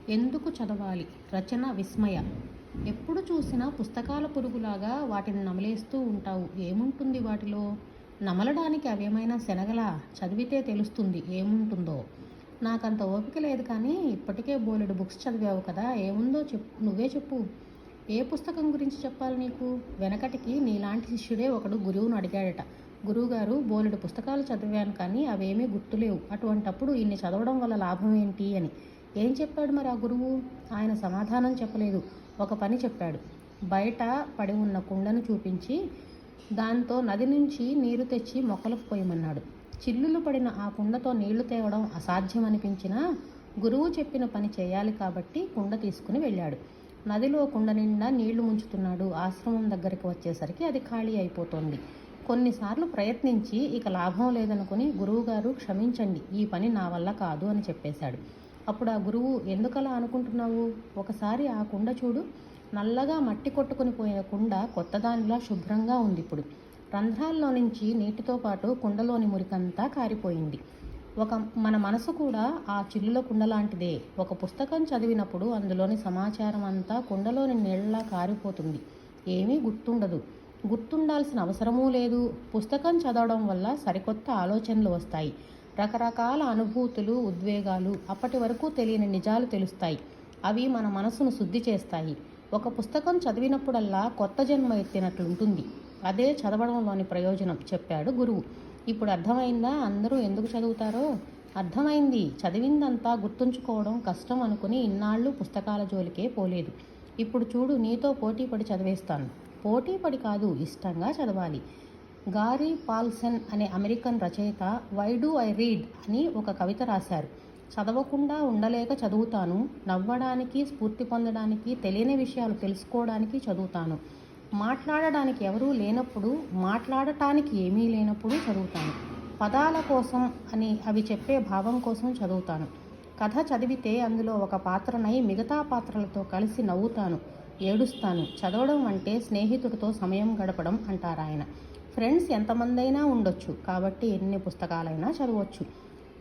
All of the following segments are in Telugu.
ఎందుకు చదవాలి? రచన విస్మయ. ఎప్పుడు చూసినా పుస్తకాల పురుగులాగా వాటిని నమలేస్తూ ఉంటావు. ఏముంటుంది వాటిలో? నమలడానికి అవేమైనా శనగలా? చదివితే తెలుస్తుంది ఏముంటుందో. నాకంత ఓపిక లేదు కానీ ఇప్పటికే బోలెడు బుక్స్ చదివావు కదా, ఏముందో నువ్వే చెప్పు. ఏ పుస్తకం గురించి చెప్పాలి నీకు? వెనకటికి నీలాంటి శిష్యుడే ఒకడు గురువును అడిగాడట. గురువుగారు, బోలెడు పుస్తకాలు చదివాను కానీ అవేమీ గుర్తులేవు, అటువంటప్పుడు ఇన్ని చదవడం వల్ల లాభం ఏంటి అని. ఏం చెప్పాడు మరి ఆ గురువు? ఆయన సమాధానం చెప్పలేదు. ఒక పని చెప్పాడు. బయట పడి ఉన్న కుండను చూపించి దాంతో నది నుంచి నీరు తెచ్చి మొక్కలకు పోయమన్నాడు. చిల్లులు పడిన ఆ కుండతో నీళ్లు తేవడం అసాధ్యం అనిపించినా గురువు చెప్పిన పని చేయాలి కాబట్టి కుండ తీసుకుని వెళ్ళాడు. నదిలో కుండ నిండా నీళ్లు ముంచుతున్నాడు. ఆశ్రమం దగ్గరికి వచ్చేసరికి అది ఖాళీ అయిపోతోంది. కొన్నిసార్లు ప్రయత్నించి ఇక లాభం లేదనుకుని, గురువుగారు క్షమించండి, ఈ పని నా వల్ల కాదు అని చెప్పేశాడు. అప్పుడు ఆ గురువు, ఎందుకలా అనుకుంటున్నావు? ఒకసారి ఆ కుండ చూడు. నల్లగా మట్టి కొట్టుకుని పోయిన కుండ కొత్తదానిలా శుభ్రంగా ఉంది. ఇప్పుడు రంధ్రాల్లో నుంచి నీటితో పాటు కుండలోని మురికంతా కారిపోయింది. మన మనసు కూడా ఆ చిల్లుల కుండ లాంటిదే. ఒక పుస్తకం చదివినప్పుడు అందులోని సమాచారం అంతా కుండలోని నీళ్ళలా కారిపోతుంది. ఏమీ గుర్తుండదు. గుర్తుండాల్సిన అవసరమూ లేదు. పుస్తకం చదవడం వల్ల సరికొత్త ఆలోచనలు వస్తాయి. రకరకాల అనుభూతులు, ఉద్వేగాలు, అప్పటి వరకు తెలియని నిజాలు తెలుస్తాయి. అవి మన మనసును శుద్ధి చేస్తాయి. ఒక పుస్తకం చదివినప్పుడల్లా కొత్త జన్మ ఎత్తినట్లుంటుంది. అదే చదవడంలోని ప్రయోజనం చెప్పాడు గురువు. ఇప్పుడు అర్థమైందా అందరూ ఎందుకు చదువుతారో? అర్థమైంది. చదివిందంతా గుర్తుంచుకోవడం కష్టం అనుకుని ఇన్నాళ్ళు పుస్తకాల జోలికే పోలేదు. ఇప్పుడు చూడు, నీతో పోటీపడి చదివేస్తాను. పోటీపడి కాదు, ఇష్టంగా చదవాలి. గారీ పాల్సన్ అనే అమెరికన్ రచయిత వై డూ ఐ రీడ్ అని ఒక కవిత రాశారు. చదవకుండా ఉండలేక చదువుతాను. నవ్వడానికి, స్ఫూర్తి పొందడానికి, తెలియని విషయాలు తెలుసుకోవడానికి చదువుతాను. మాట్లాడడానికి ఎవరూ లేనప్పుడు, మాట్లాడటానికి ఏమీ లేనప్పుడు చదువుతాను. పదాల కోసం అని, అవి చెప్పే భావం కోసం చదువుతాను. కథ చదివితే అందులో ఒక పాత్రనై మిగతా పాత్రలతో కలిసి నవ్వుతాను, ఏడుస్తాను. చదవడం అంటే స్నేహితుడితో సమయం గడపడం అంటారాయన. ఫ్రెండ్స్ ఎంతమందైనా ఉండొచ్చు, కాబట్టి ఎన్ని పుస్తకాలైనా చదవచ్చు.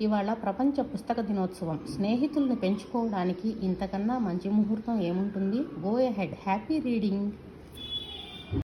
ఇవాళ ప్రపంచ పుస్తక దినోత్సవం. స్నేహితుల్ని పెంచుకోవడానికి ఇంతకన్నా మంచి ముహూర్తం ఏముంటుంది? Go ahead. Happy reading.